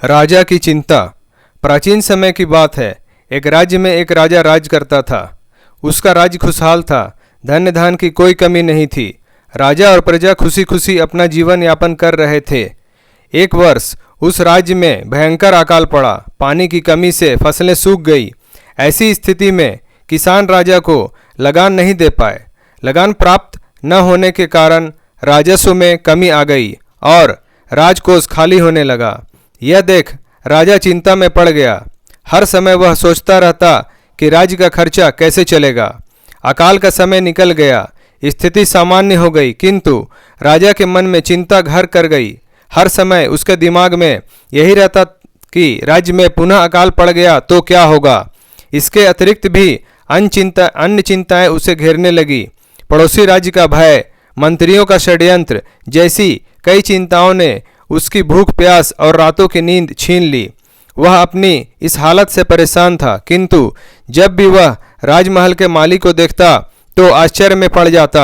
राजा की चिंता। प्राचीन समय की बात है। एक राज्य में एक राजा राज करता था। उसका राज्य खुशहाल था। धन धान की कोई कमी नहीं थी। राजा और प्रजा खुशी खुशी अपना जीवन यापन कर रहे थे। एक वर्ष उस राज्य में भयंकर अकाल पड़ा। पानी की कमी से फसलें सूख गई। ऐसी स्थिति में किसान राजा को लगान नहीं दे पाए। लगान प्राप्त न होने के कारण राजस्व में कमी आ गई और राजकोष खाली होने लगा। यह देख राजा चिंता में पड़ गया। हर समय वह सोचता रहता कि राज्य का खर्चा कैसे चलेगा। अकाल का समय निकल गया। स्थिति सामान्य हो गई, किंतु राजा के मन में चिंता घर कर गई। हर समय उसके दिमाग में यही रहता कि राज्य में पुनः अकाल पड़ गया तो क्या होगा। इसके अतिरिक्त भी अन्य चिंताएं उसे घेरने लगी। पड़ोसी राज्य का भय, मंत्रियों का षड्यंत्र जैसी कई चिंताओं ने उसकी भूख प्यास और रातों की नींद छीन ली। वह अपनी इस हालत से परेशान था, किंतु जब भी वह राजमहल के मालिक को देखता तो आश्चर्य में पड़ जाता।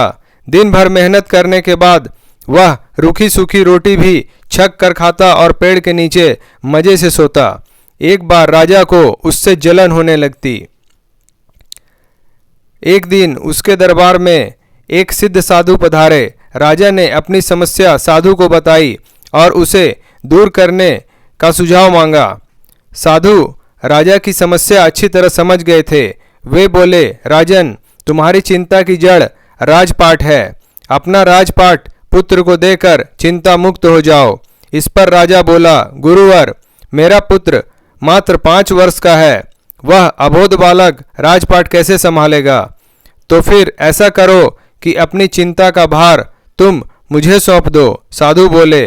दिन भर मेहनत करने के बाद वह रूखी सूखी रोटी भी छक कर खाता और पेड़ के नीचे मजे से सोता। एक बार राजा को उससे जलन होने लगती। एक दिन उसके दरबार में एक सिद्ध साधु पधारे। राजा ने अपनी समस्या साधु को बताई और उसे दूर करने का सुझाव मांगा। साधु राजा की समस्या अच्छी तरह समझ गए थे। वे बोले, राजन, तुम्हारी चिंता की जड़ राजपाट है। अपना राजपाट पुत्र को देकर चिंता मुक्त हो जाओ। इस पर राजा बोला, गुरुवर, मेरा पुत्र मात्र 5 वर्ष का है। वह अबोध बालक राजपाट कैसे संभालेगा। तो फिर ऐसा करो कि अपनी चिंता का भार तुम मुझे सौंप दो। साधु बोले।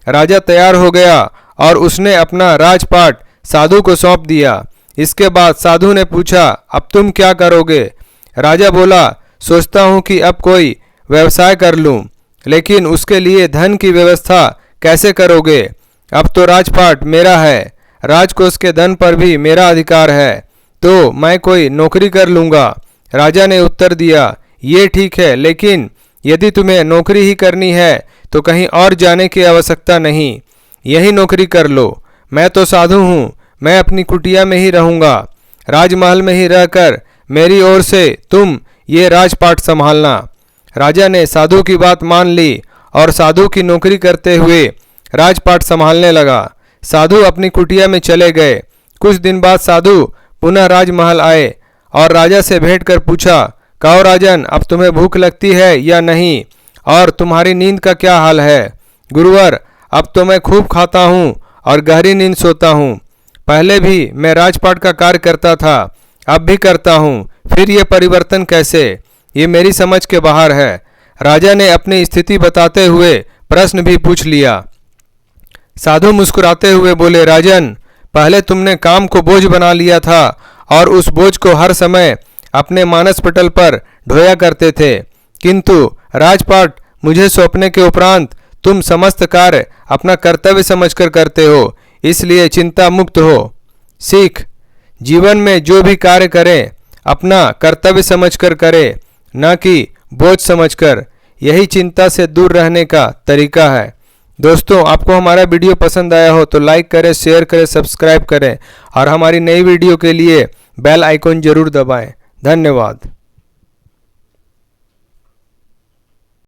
राजा तैयार हो गया और उसने अपना राजपाट साधु को सौंप दिया। इसके बाद साधु ने पूछा, अब तुम क्या करोगे। राजा बोला, सोचता हूँ कि अब कोई व्यवसाय कर लूँ, लेकिन उसके लिए धन की व्यवस्था कैसे करोगे। अब तो राजपाट मेरा है, राजकोष के धन पर भी मेरा अधिकार है, तो मैं कोई नौकरी कर लूँगा। राजा ने उत्तर दिया, ये ठीक है, लेकिन यदि तुम्हें नौकरी ही करनी है तो कहीं और जाने की आवश्यकता नहीं, यही नौकरी कर लो। मैं तो साधु हूँ, मैं अपनी कुटिया में ही रहूँगा। राजमहल में ही रहकर मेरी ओर से तुम ये राजपाट संभालना। राजा ने साधु की बात मान ली और साधु की नौकरी करते हुए राजपाट संभालने लगा। साधु अपनी कुटिया में चले गए। कुछ दिन बाद साधु पुनः राजमहल आए और राजा से भेंट कर पूछा, कहो राजन, अब तुम्हें भूख लगती है या नहीं, और तुम्हारी नींद का क्या हाल है। गुरुवर, अब तो मैं खूब खाता हूँ और गहरी नींद सोता हूँ। पहले भी मैं राजपाट का कार्य करता था, अब भी करता हूँ, फिर ये परिवर्तन कैसे। ये मेरी समझ के बाहर है। राजा ने अपनी स्थिति बताते हुए प्रश्न भी पूछ लिया। साधु मुस्कुराते हुए बोले, राजन, पहले तुमने काम को बोझ बना लिया था और उस बोझ को हर समय अपने मानस पटल पर ढोया करते थे, किंतु राजपाट मुझे सौंपने के उपरांत तुम समस्त कार्य अपना कर्तव्य समझकर करते हो, इसलिए चिंता मुक्त हो। सीख, जीवन में जो भी कार्य करें अपना कर्तव्य समझकर करें, न कि बोझ समझकर। यही चिंता से दूर रहने का तरीका है। दोस्तों, आपको हमारा वीडियो पसंद आया हो तो लाइक करें, शेयर करें, सब्सक्राइब करें और हमारी नई वीडियो के लिए बेल आइकॉन जरूर दबाएं। धन्यवाद।